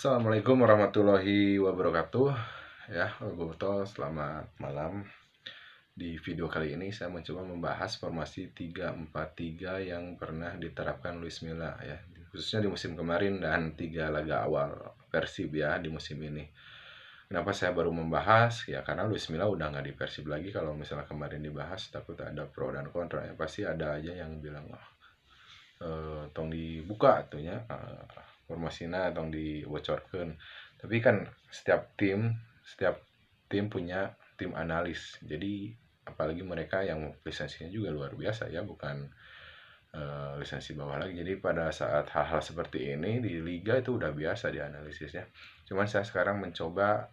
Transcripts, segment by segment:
Assalamualaikum warahmatullahi wabarakatuh. Ya, Boboto, selamat malam. Di video kali ini saya mencoba membahas formasi 3-4-3 yang pernah diterapkan Luis Milla ya, khususnya di musim kemarin dan 3 laga awal Persib ya di musim ini. Kenapa saya baru membahas? Ya karena Luis Milla udah nggak di Persib lagi. Kalau misalnya kemarin dibahas, takut ada pro dan kontra ya. Pasti ada aja yang bilang tong dibuka atunya formasinya tong dibocorkan. Tapi kan setiap tim punya tim analis. Jadi apalagi mereka yang lisensinya juga luar biasa ya, bukan lisensi bawah lagi. Jadi pada saat hal-hal seperti ini di liga itu udah biasa dianalisisnya. Cuman saya sekarang mencoba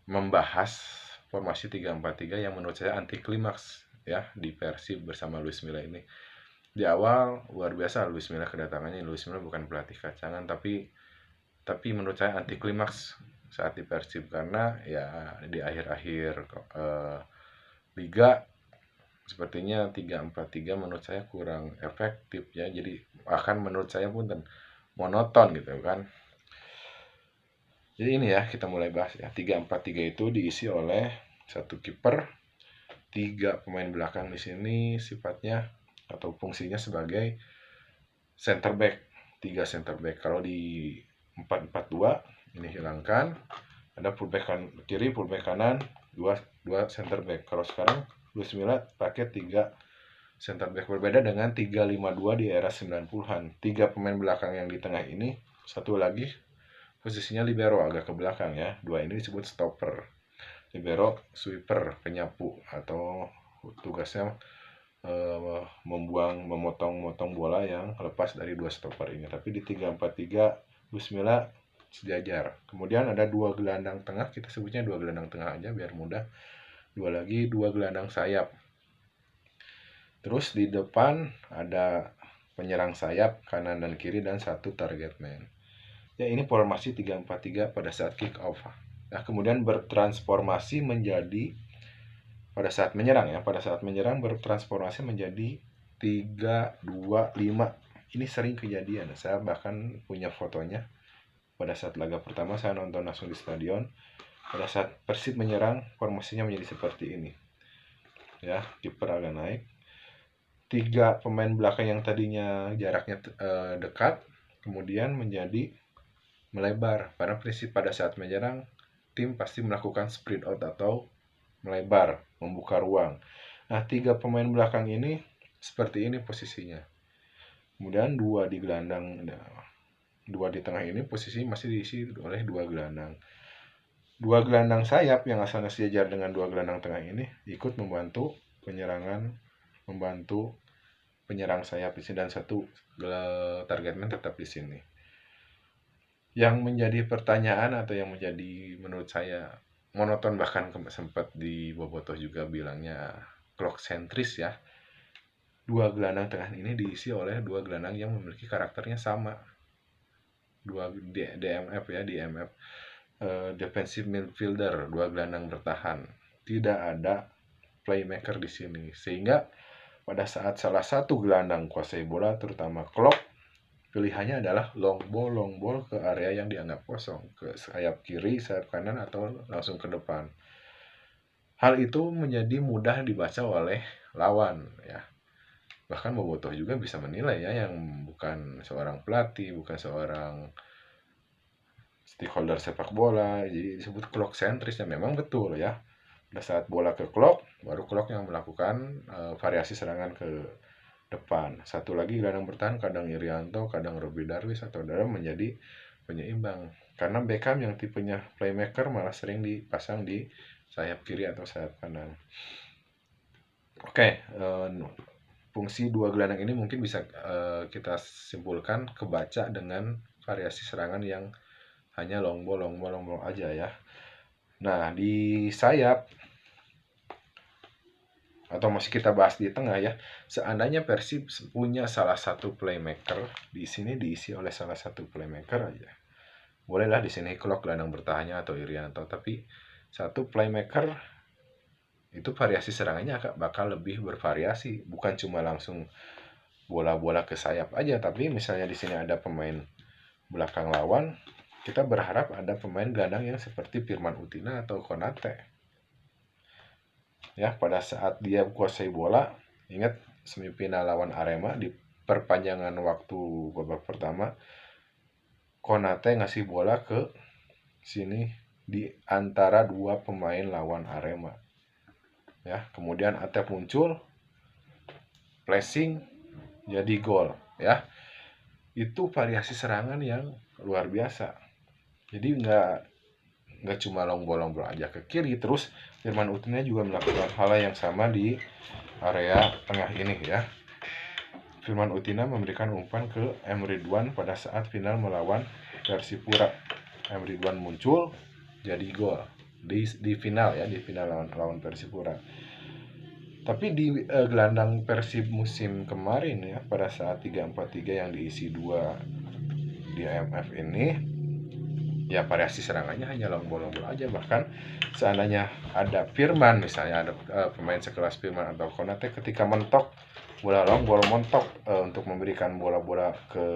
membahas formasi 3-4-3 yang menurut saya anti klimaks ya di Persib bersama Luis Milla ini. Di awal luar biasa Luis Milla kedatangannya. Luis Milla bukan pelatih kacangan, tapi menurut saya anti klimaks saat di Persib, karena ya di akhir-akhir liga sepertinya 3-4-3 menurut saya kurang efektif ya. Jadi akan menurut saya pun monoton gitu kan. Jadi ini ya, kita mulai bahas ya. 3-4-3 itu diisi oleh satu kiper, 3 pemain belakang di sini sifatnya atau fungsinya sebagai center back, 3 center back. Kalau di 4-4-2 ini hilangkan, ada fullback kiri, fullback kanan, 2 center back. Kalau sekarang Luis Milla pakai 3 center back, berbeda dengan 3-5-2 di era 90-an. 3 pemain belakang yang di tengah ini, satu lagi posisinya libero agak ke belakang ya. 2 ini disebut stopper. Libero sweeper, penyapu, atau tugasnya memotong bola yang lepas dari 2 stopper ini. Tapi di 3-4-3 Luis Milla sejajar. Kemudian ada 2 gelandang tengah, kita sebutnya 2 gelandang tengah aja biar mudah. 2 gelandang sayap. Terus di depan ada penyerang sayap kanan dan kiri dan 1 target man. Ya, ini formasi 3-4-3 pada saat kick off. Nah, kemudian bertransformasi menjadi pada saat menyerang ya. Pada saat menyerang bertransformasi menjadi 3-2-5. Ini sering kejadian. Saya bahkan punya fotonya. Pada saat laga pertama saya nonton langsung di stadion. Pada saat Persib menyerang, formasinya menjadi seperti ini. Ya, kiper agak naik. 3 pemain belakang yang tadinya jaraknya dekat, kemudian menjadi melebar. Karena prinsip pada saat menyerang, tim pasti melakukan spread out atau melebar, membuka ruang. Nah, 3 pemain belakang ini seperti ini posisinya. Kemudian 2 di gelandang, 2 di tengah ini posisi masih diisi oleh 2 gelandang. 2 gelandang sayap yang asalnya sejajar dengan 2 gelandang tengah ini ikut membantu penyerang sayap di sini, dan 1 targetman tetap di sini. Yang menjadi pertanyaan atau yang menjadi menurut saya monoton, bahkan sempat di Bobotoh juga bilangnya clock sentris ya. 2 gelandang tengah ini diisi oleh 2 gelandang yang memiliki karakternya sama. 2 DMF ya, DMF defensive midfielder, 2 gelandang bertahan. Tidak ada playmaker di sini. Sehingga pada saat salah satu gelandang kuasai bola, terutama Klok, pilihannya adalah long ball ke area yang dianggap kosong, ke sayap kiri, sayap kanan, atau langsung ke depan. Hal itu menjadi mudah dibaca oleh lawan ya. Bahkan Bobotoh juga bisa menilai ya, yang bukan seorang pelatih, bukan seorang stakeholder sepak bola. Jadi disebut clock sentris, dan memang betul ya. Pada saat bola ke Klok, baru Klok yang melakukan variasi serangan ke depan. Satu lagi gelandang bertahan, kadang Irianto, kadang Robby Darwis atau Dalam menjadi penyeimbang. Karena Beckham yang tipenya playmaker malah sering dipasang di sayap kiri atau sayap kanan. Oke, fungsi 2 gelandang ini mungkin bisa kita simpulkan kebaca dengan variasi serangan yang hanya long ball aja ya. Nah, di sayap atau masih kita bahas di tengah ya. Seandainya Persib punya salah satu playmaker, di sini diisi oleh salah satu playmaker aja. Bolehlah di sini Klok gelandang bertahannya atau Irianto, tapi satu playmaker itu variasi serangannya bakal lebih bervariasi, bukan cuma langsung bola-bola ke sayap aja, tapi misalnya di sini ada pemain belakang lawan, kita berharap ada pemain gelandang yang seperti Firman Utina atau Konate. Ya, pada saat dia kuasai bola, ingat semifinal lawan Arema di perpanjangan waktu babak pertama, Konate ngasih bola ke sini di antara dua pemain lawan Arema. Ya, kemudian Atep muncul, flashing, jadi gol. Ya, itu variasi serangan yang luar biasa. Jadi nggak cuma long ball aja ke kiri, terus Firman Utina juga melakukan hal yang sama di area tengah ini ya. Firman Utina memberikan umpan ke M. Ridwan pada saat final melawan Persipura. M. Ridwan muncul jadi gol di final ya, di final lawan Persipura. Tapi di gelandang Persib musim kemarin ya, pada saat 3-4-3 yang diisi dua di AMF ini, ya variasi serangannya hanya long ball aja. Bahkan seandainya ada Firman, misalnya ada pemain sekelas Firman atau Konate, ketika mentok bola long ball montok untuk memberikan bola-bola ke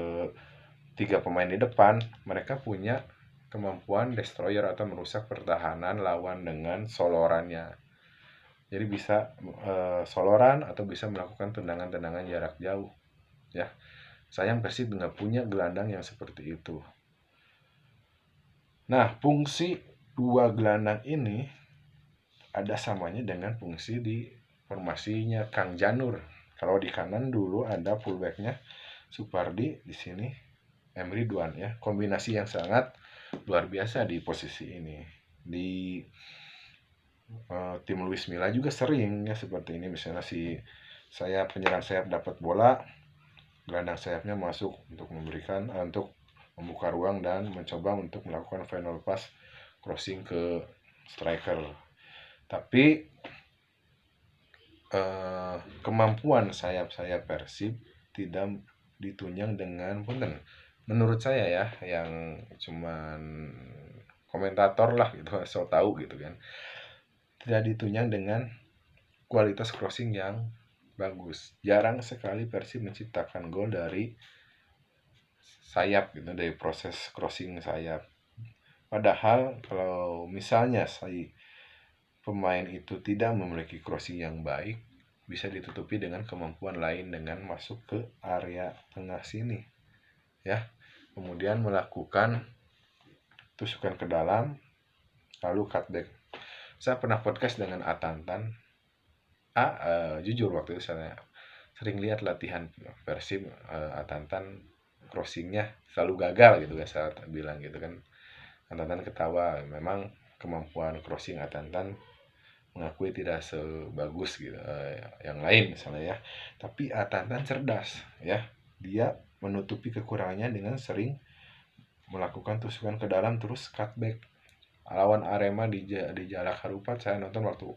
tiga pemain di depan, mereka punya kemampuan destroyer atau merusak pertahanan lawan dengan solorannya. Jadi bisa soloran atau bisa melakukan tendangan-tendangan jarak jauh. Ya, sayang Persib nggak punya gelandang yang seperti itu. Nah, fungsi dua gelandang ini ada samanya dengan fungsi di formasinya Kang Janur. Kalau di kanan dulu ada fullbacknya Supardi, di sini M. Ridwan ya. Kombinasi yang sangat luar biasa di posisi ini. Di tim Luis Milla juga sering ya seperti ini, misalnya penyerang sayap dapat bola, gelandang sayapnya masuk untuk memberikan untuk membuka ruang dan mencoba untuk melakukan final pass crossing ke striker. Tapi kemampuan sayap-sayap Persib tidak ditunjang dengan punten. Menurut saya ya, yang cuman komentator lah gitu, so tahu gitu kan, tidak ditunjang dengan kualitas crossing yang bagus. Jarang sekali Persib menciptakan gol dari sayap gitu, dari proses crossing sayap. Padahal kalau misalnya pemain itu tidak memiliki crossing yang baik, bisa ditutupi dengan kemampuan lain dengan masuk ke area tengah sini ya, kemudian melakukan tusukan ke dalam lalu cutback. Saya pernah podcast dengan Atantan. Jujur waktu itu saya sering lihat latihan Persib, Atantan crossingnya selalu gagal gitu kan, saya bilang gitu kan. Atantan ketawa, memang kemampuan crossing Atantan mengakui tidak sebagus gitu yang lain misalnya ya. Tapi Atantan cerdas ya, dia menutupi kekurangannya dengan sering melakukan tusukan ke dalam terus cutback. Lawan Arema di Jalak Harupat, saya nonton waktu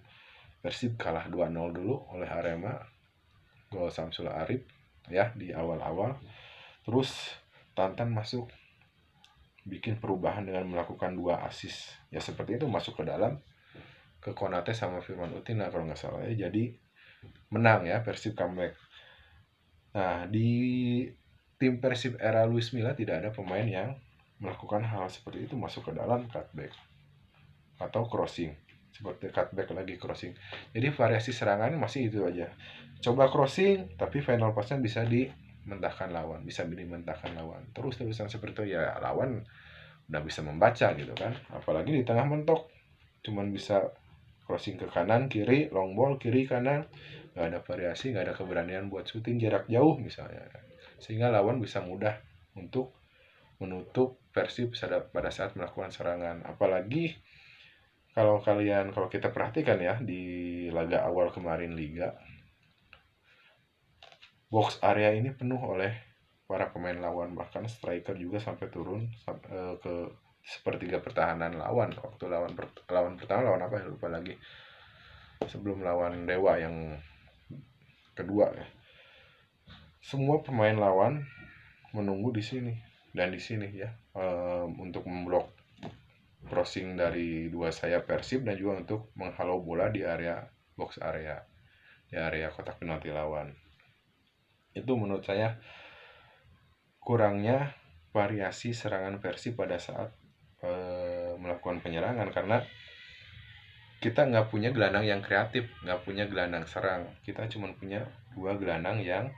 Persib kalah 2-0 dulu oleh Arema, gol Samsul Arif ya di awal-awal. Terus Tantan masuk bikin perubahan dengan melakukan 2 assist ya, seperti itu, masuk ke dalam ke Konate sama Firman Utina kalau nggak salah ya. Jadi menang ya, Persib comeback. Nah, di tim Persib era Luis Milla tidak ada pemain yang melakukan hal seperti itu, masuk ke dalam cutback atau crossing, seperti cutback lagi crossing. Jadi variasi serangan masih itu aja, coba crossing tapi final passnya bisa dimentahkan lawan, terus-terusan seperti itu ya. Lawan udah bisa membaca gitu kan, apalagi di tengah mentok cuman bisa crossing ke kanan kiri, long ball kiri kanan, nggak ada variasi, nggak ada keberanian buat syuting jarak jauh misalnya, sehingga lawan bisa mudah untuk menutup Persib pada saat melakukan serangan. Apalagi kalau kita perhatikan ya, di laga awal kemarin Liga, box area ini penuh oleh para pemain lawan, bahkan striker juga sampai turun ke sepertiga pertahanan lawan. Waktu lawan pertama lawan apa ya, lupa lagi, sebelum lawan Dewa yang kedua ya. Semua pemain lawan menunggu di sini dan di sini ya, untuk memblok crossing dari dua sayap Persib dan juga untuk menghalau bola di area box area, di area kotak penalti lawan. Itu menurut saya kurangnya variasi serangan versi pada saat melakukan penyerangan, karena kita nggak punya gelandang yang kreatif, nggak punya gelandang serang. Kita cuma punya dua gelandang yang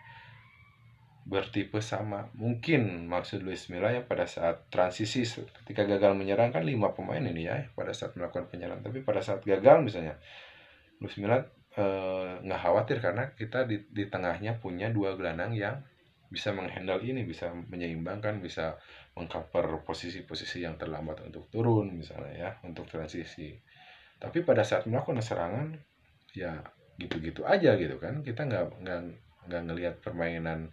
bertipe sama. Mungkin maksud Luis Milla ya pada saat transisi, ketika gagal menyerang kan 5 pemain ini ya pada saat melakukan penyerangan. Tapi pada saat gagal misalnya, Luis Milla nggak khawatir karena kita di tengahnya punya dua gelandang yang bisa menghandle ini, bisa menyeimbangkan, bisa mengcover posisi-posisi yang terlambat untuk turun misalnya ya, untuk transisi. Tapi pada saat melakukan serangan ya gitu-gitu aja gitu kan, kita nggak ngelihat permainan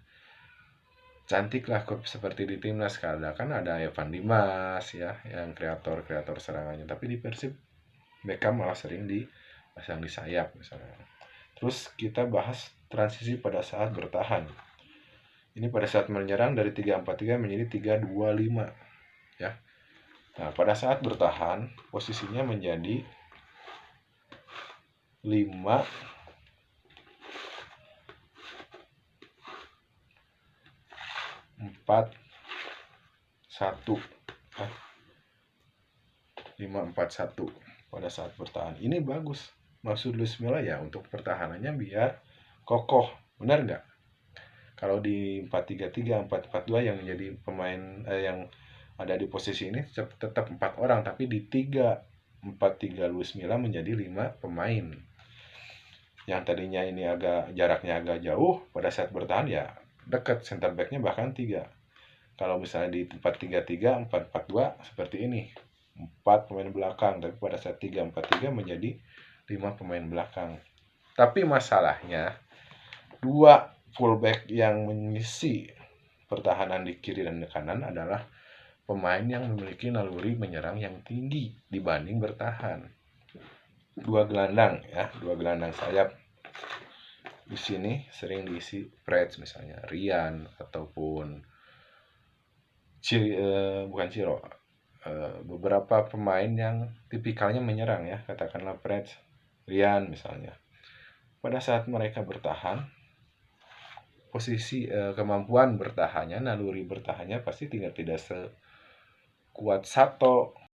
cantik lah seperti di timnas. Karena kan ada Evan Dimas ya yang kreator serangannya, tapi di Persib Beckham malah sering dipasang di sayap misalnya. Terus kita bahas transisi pada saat bertahan. Ini pada saat menyerang dari 3-4-3 menjadi 3-2-5 ya. Nah, pada saat bertahan posisinya menjadi 5 4 1 5-4-1 pada saat bertahan. Ini bagus. Maksud Luis Milla ya untuk pertahanannya biar kokoh. Benar nggak? Kalau di 4-3-3, 4-4-2 yang menjadi pemain yang ada di posisi ini tetap 4 orang, tapi di 3-4-3 Luis Milla menjadi 5 pemain. Yang tadinya ini jaraknya agak jauh, pada saat bertahan ya dekat, center back-nya bahkan 3. Kalau misalnya di 4-3-3, 4-4-2 seperti ini, 4 pemain belakang, tapi pada saat 3-4-3 menjadi 5 pemain belakang. Tapi masalahnya, 2 fullback yang mengisi pertahanan di kiri dan di kanan adalah pemain yang memiliki naluri menyerang yang tinggi dibanding bertahan. Dua gelandang sayap di sini sering diisi Preds misalnya, Rian ataupun bukan Ciro, beberapa pemain yang tipikalnya menyerang ya, katakanlah Preds, Rian misalnya. Pada saat mereka bertahan, posisi kemampuan bertahannya, naluri bertahannya pasti tidak sekuat Sato